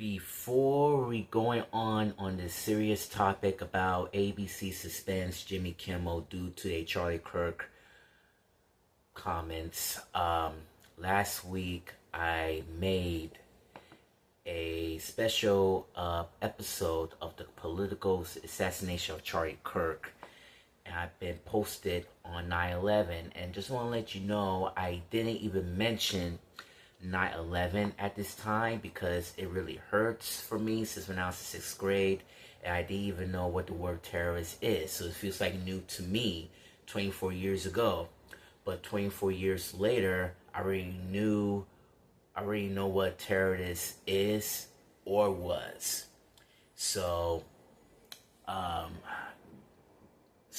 Before we going on this serious topic about ABC suspends Jimmy Kimmel due to a Charlie Kirk comments, last week I made a special episode of the political assassination of Charlie Kirk, and I've been posted on 9/11, and just want to let you know I didn't even mention 9/11 at this time because it really hurts for me since when I was in 6th grade and I didn't even know what the word terrorist is. So it feels like new to me 24 years ago. But 24 years later, I already know what terrorist is or was. So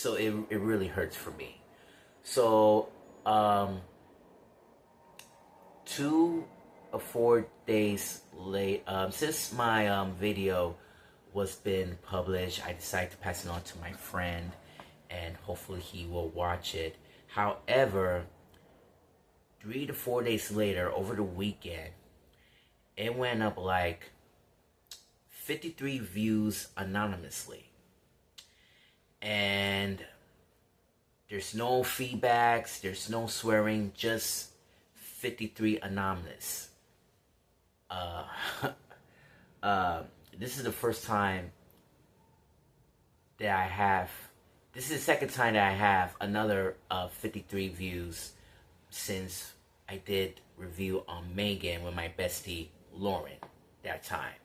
it really hurts for me. So 2 or 4 days late, since my video was been published, I decided to pass it on to my friend, and hopefully he will watch it. However, 3 to 4 days later, over the weekend, it went up like 53 views anonymously, and there's no feedbacks, there's no swearing, just 53 anonymous. This is the first time that I have, this is the second time that I have another 53 views since I did review on Megan with my bestie Lauren that time.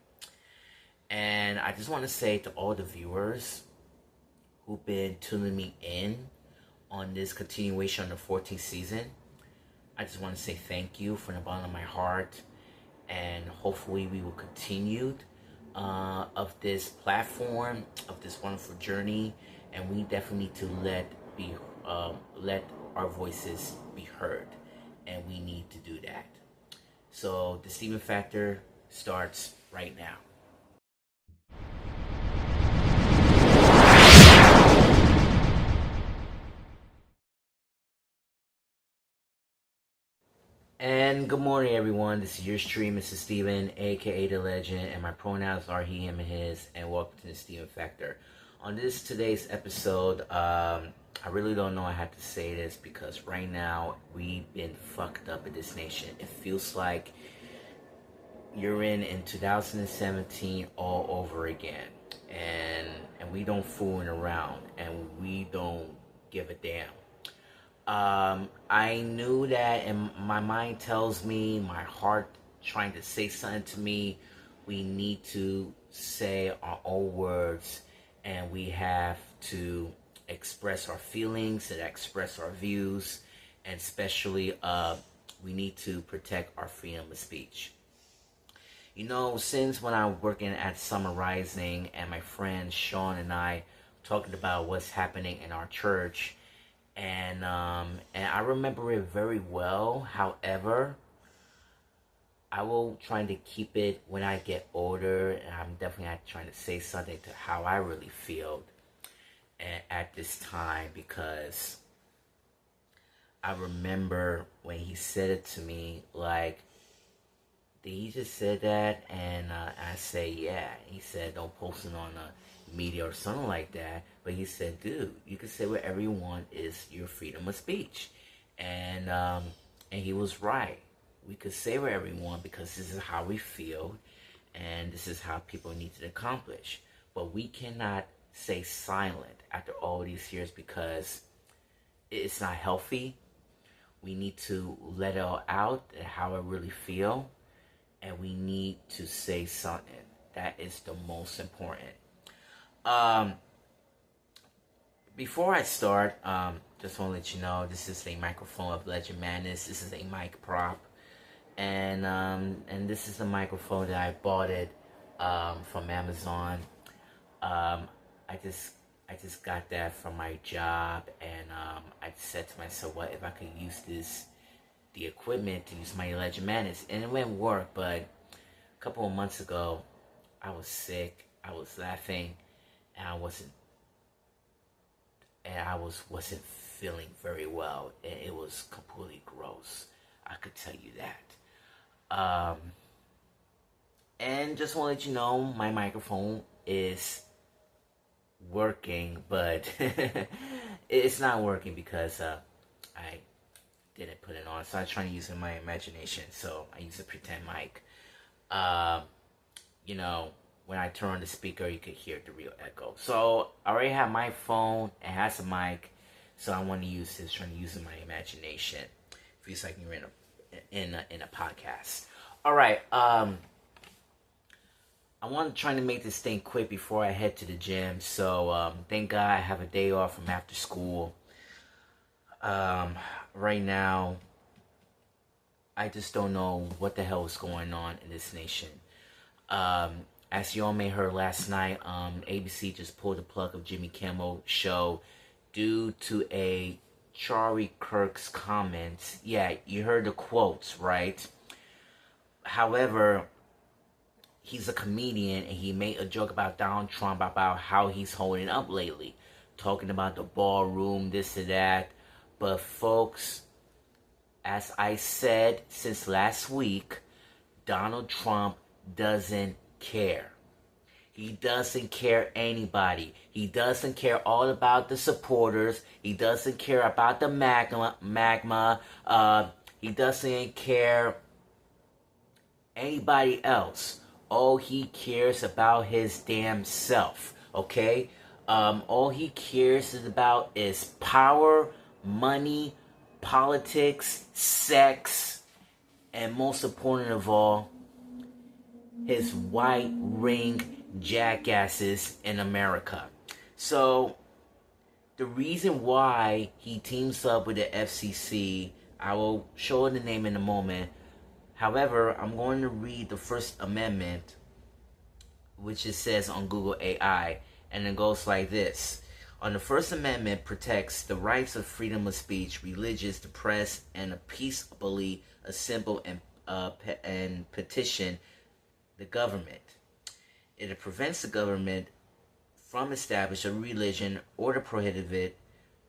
And I just want to say to all the viewers who've been tuning me in on this continuation of the 14th season, I just want to say thank you from the bottom of my heart, and hopefully we will continue of this platform, of this wonderful journey, and we definitely need to let our voices be heard, and we need to do that. So the Steven Factor starts right now. And good morning, everyone. This is your stream, Mr. Steven, aka The Legend, and my pronouns are he, him, and his, and welcome to the Steven Factor. On today's episode, I really don't know I have to say this because right now we've been fucked up in this nation. It feels like you're in 2017 all over again, and we don't fooling around, and we don't give a damn. I knew that, and my mind tells me, my heart trying to say something to me, we need to say our own words, and we have to express our feelings and express our views, and especially we need to protect our freedom of speech. You know, since when I'm working at Summer Rising and my friend Sean and I talking about what's happening in our church, and I remember it very well. However, I will try to keep it when I get older, and I'm definitely not trying to say something to how I really feel at this time, because I remember when he said it to me, like, did he just said that? And I say, yeah. He said, don't post it on the media or something like that. But he said, dude, you can say whatever you want, is your freedom of speech. And he was right. We could say whatever we want because this is how we feel, and this is how people need to accomplish. But we cannot stay silent after all these years because it's not healthy. We need to let it all out, how I really feel, and we need to say something. That is the most important. Before I start, just want to let you know, this is a microphone of Legend Madness. This is a mic prop, and this is a microphone that I bought it from Amazon. I just got that from my job, and I said to myself, what if I could use the equipment to use my Legend Madness, and it wouldn't work. But a couple of months ago, I was sick, I was laughing, and I wasn't feeling very well, and it was completely gross. I could tell you that. And just want to let you know, my microphone is working, but it's not working because I didn't put it on. So I'm trying to use my imagination. So I use a pretend mic. Um, you know, when I turn on the speaker, you could hear the real echo. So I already have my phone. It has a mic. So I want to use this, trying to use my imagination. Feels like you're in a podcast. All right. I want to try to make this thing quick before I head to the gym. So thank God I have a day off from after school. Right now, I just don't know what the hell is going on in this nation. As you all may heard last night, ABC just pulled the plug of Jimmy Kimmel show due to a Charlie Kirk's comments. Yeah, you heard the quotes, right? However, he's a comedian and he made a joke about Donald Trump about how he's holding up lately, talking about the ballroom, this and that. But folks, as I said since last week, Donald Trump doesn't care. He doesn't care anybody. He doesn't care all about the supporters. He doesn't care about the magma. He doesn't care anybody else. All he cares about his damn self. Okay? All he cares about is power, money, politics, sex, and most important of all, his white ring jackasses in America. So, the reason why he teams up with the FCC, I will show the name in a moment. However, I'm going to read the First Amendment, which it says on Google AI, and it goes like this. On the First Amendment protects the rights of freedom of speech, religious, the press, and peaceably assemble and petition the government. It prevents the government from establishing a religion or to prohibit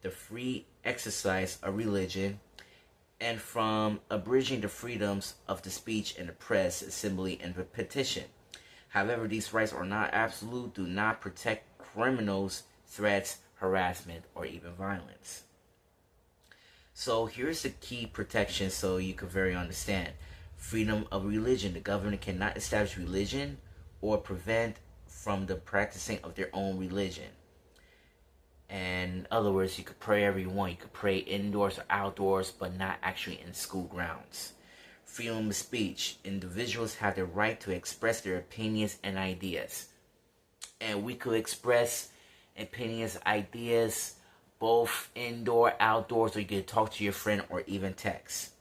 the free exercise of religion, and from abridging the freedoms of the speech and the press, assembly, and petition. However, these rights are not absolute, do not protect criminals, threats, harassment, or even violence. So here's the key protection so you can very understand. Freedom of religion. The government cannot establish religion or prevent from the practicing of their own religion. And in other words, you could pray every one. You could pray indoors or outdoors, but not actually in school grounds. Freedom of speech. Individuals have the right to express their opinions and ideas. And we could express opinions, ideas, both indoor, outdoors, or you could talk to your friend or even text.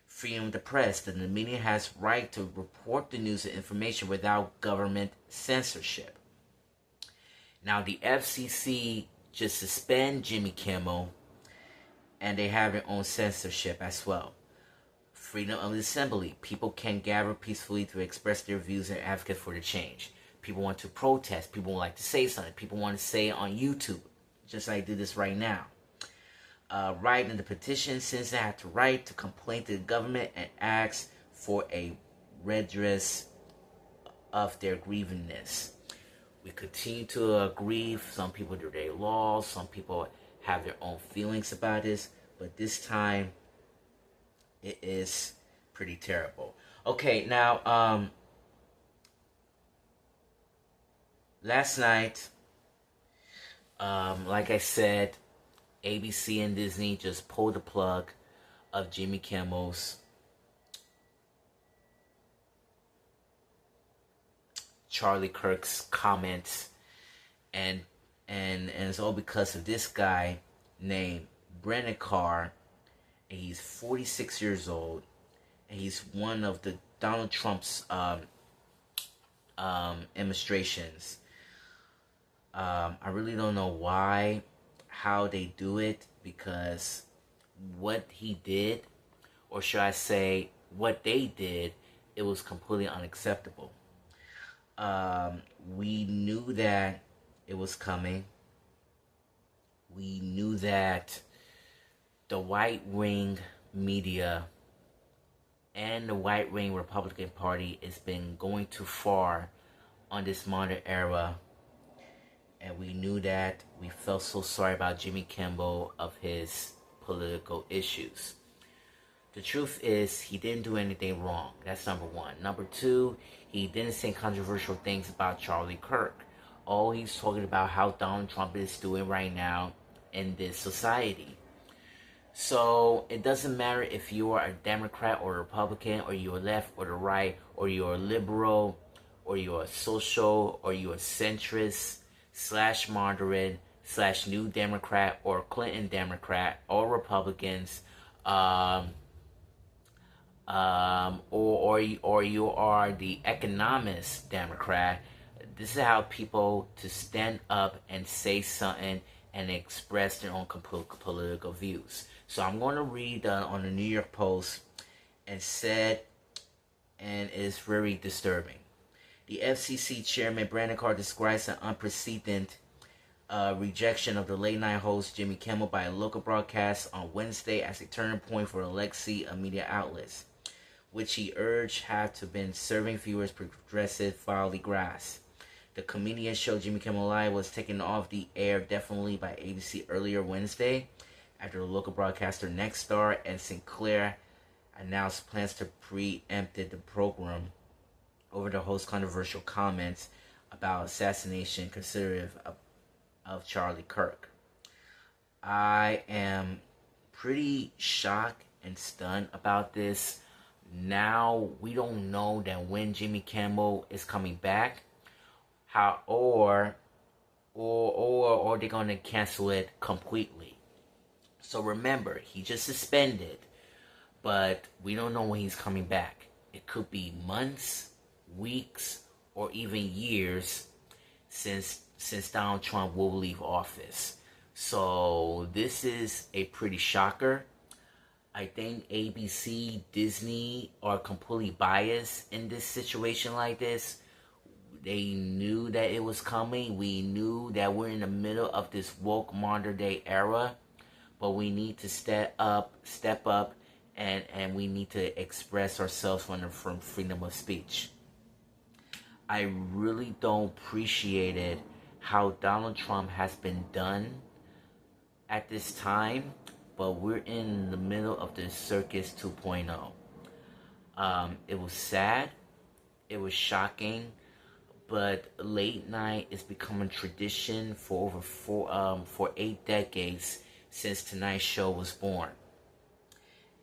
Freedom of the press. The media has right to report the news and information without government censorship. Now, the FCC just suspend Jimmy Kimmel, and they have their own censorship as well. Freedom of assembly. People can gather peacefully to express their views and advocate for the change. People want to protest. People like to say something. People want to say it on YouTube, just like I do this right now. Write in the petition, citizens have the right to complain to the government and ask for a redress of their grievances. We continue to grieve. Some people do their laws. Some people have their own feelings about this. But this time, it is pretty terrible. Okay, now, last night, like I said, ABC and Disney just pulled the plug of Jimmy Kimmel's Charlie Kirk's comments, and it's all because of this guy named Brennan Carr, and he's 46 years old, and he's one of the Donald Trump's administrations. I really don't know why, how they do it, because what he did, or should I say, what they did, it was completely unacceptable. We knew that it was coming. We knew that the right wing media and the right wing Republican Party has been going too far on this modern era. And we knew that. We felt so sorry about Jimmy Kimmel of his political issues. The truth is, he didn't do anything wrong. That's number one. Number two, he didn't say controversial things about Charlie Kirk. Oh, he's talking about how Donald Trump is doing right now in this society. So it doesn't matter if you are a Democrat or a Republican, or you're left or the right, or you're a liberal, or you're a social, or you're a centrist / moderate / New Democrat, or Clinton Democrat, or Republicans, or you are the economist Democrat. This is how people to stand up and say something and express their own political views. So I'm going to read on the New York Post, and said, and it's very disturbing. The FCC chairman Brandon Carr describes an unprecedented rejection of the late night host Jimmy Kimmel by a local broadcast on Wednesday as a turning point for a legacy of media outlets, which he urged have to been serving viewers progressive folly grass. The comedian show Jimmy Kimmel Live was taken off the air definitely by ABC earlier Wednesday after the local broadcaster Nexstar and Sinclair announced plans to preempt the program over the host's controversial comments about assassination considerative of Charlie Kirk. I am pretty shocked and stunned about this. Now we don't know that when Jimmy Kimmel is coming back, how or they're gonna cancel it completely. So remember, he just suspended, but we don't know when he's coming back. It could be months, weeks, or even years since Donald Trump will leave office. So this is a pretty shocker. I think ABC, Disney are completely biased in this situation like this. They knew that it was coming. We knew that we're in the middle of this woke modern day era. But we need to step up, and we need to express ourselves from freedom of speech. I really don't appreciate it how Donald Trump has been done at this time, but we're in the middle of this circus 2.0. It was sad, it was shocking, but late night is becoming tradition for over for 8 decades since Tonight's Show was born.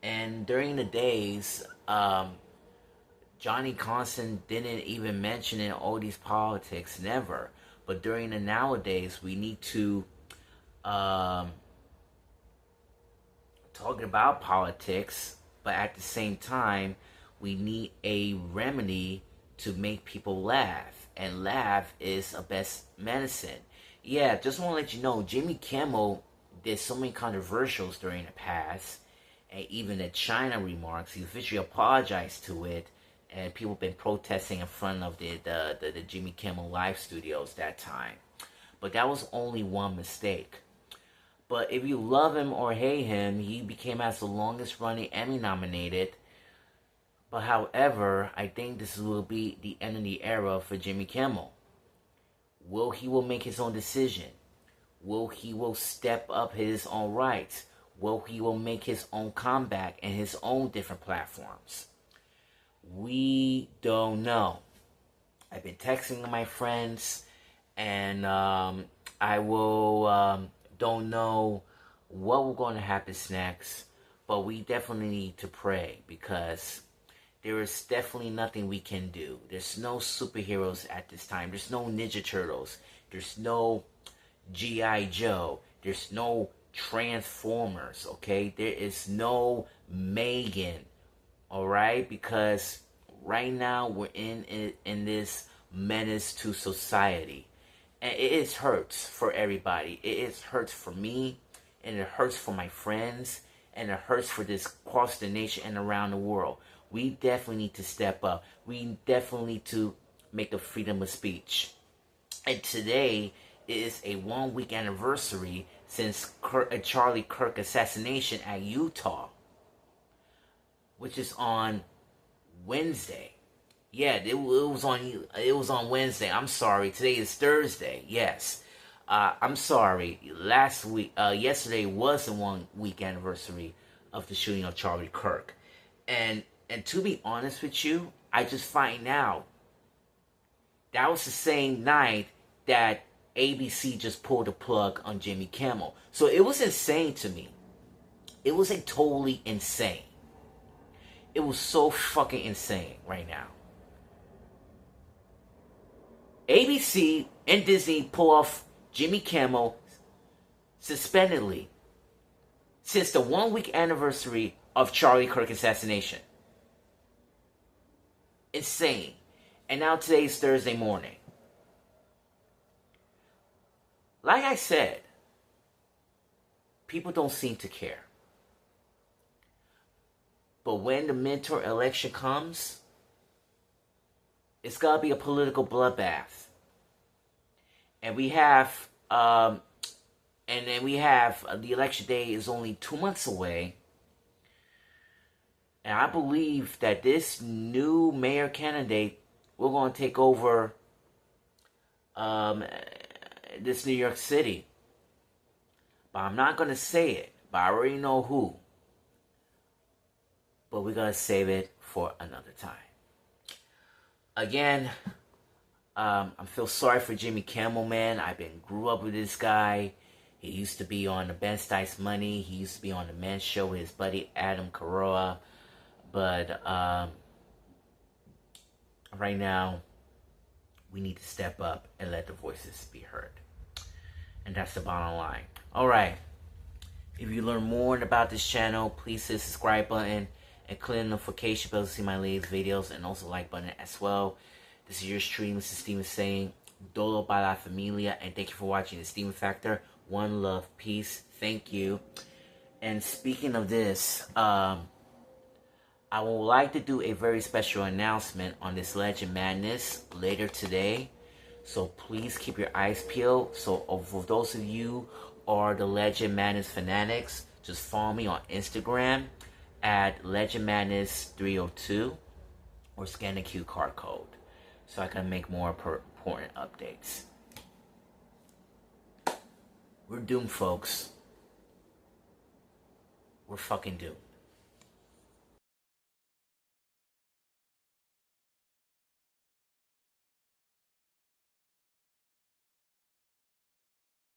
And during the days, Johnny Constant didn't even mention in all these politics, never. But during the nowadays, we need to talk about politics, but at the same time, we need a remedy to make people laugh. And laugh is a best medicine. Yeah, just want to let you know, Jimmy Kimmel did so many controversials during the past, and even the China remarks, he officially apologized to it, and people have been protesting in front of the Jimmy Kimmel Live studios that time. But that was only one mistake. But if you love him or hate him, he became as the longest running Emmy nominated. But however, I think this will be the end of the era for Jimmy Kimmel. He will make his own decision? He will step up his own rights? He will make his own comeback and his own different platforms? We don't know. I've been texting my friends, and I will don't know what we're going to happen next, but we definitely need to pray, because there is definitely nothing we can do. There's no superheroes at this time. There's no Ninja Turtles. There's no G.I. Joe. There's no Transformers, okay? There is no Megan, alright? Because right now we're in this menace to society. And it hurts for everybody. It hurts for me, and it hurts for my friends, and it hurts for this across the nation and around the world. We definitely need to step up. We definitely need to make a freedom of speech. And today is a 1-week anniversary since Charlie Kirk assassination at Utah, which is on Wednesday. Yeah, it was on Wednesday. I'm sorry. Today is Thursday. Yes. I'm sorry. Yesterday was the 1 week anniversary of the shooting of Charlie Kirk, and to be honest with you, I just find out that was the same night that ABC just pulled the plug on Jimmy Kimmel. So it was insane to me. It was totally insane. It was so fucking insane right now. ABC and Disney pull off Jimmy Kimmel suspendedly since the 1 week anniversary of Charlie Kirk assassination. Insane. And now today's Thursday morning. Like I said, people don't seem to care. But when the midterm election comes, it's gotta be a political bloodbath. And we have, the election day is only 2 months away. And I believe that this new mayor candidate will going to take over this New York City. But I'm not going to say it. But I already know who. But we're going to save it for another time. Again, I feel sorry for Jimmy Kimmel, man. Grew up with this guy. He used to be on the Ben Stice Money. He used to be on the Men's Show with his buddy Adam Carolla. But right now, we need to step up and let the voices be heard. And that's the bottom line. Alright. If you learn more about this channel, please hit the subscribe button and click the notification bell to see my latest videos, and also like button as well. This is your stream, Mr. Steven saying, Dolo para la familia, and thank you for watching the Steven Factor. One love, peace, thank you. And speaking of this, I would like to do a very special announcement on this Legend Madness later today. So please keep your eyes peeled. So for those of you who are the Legend Madness fanatics, just follow me on Instagram at Legend Madness 302 or scan the QR code so I can make more important updates. We're doomed, folks. We're fucking doomed.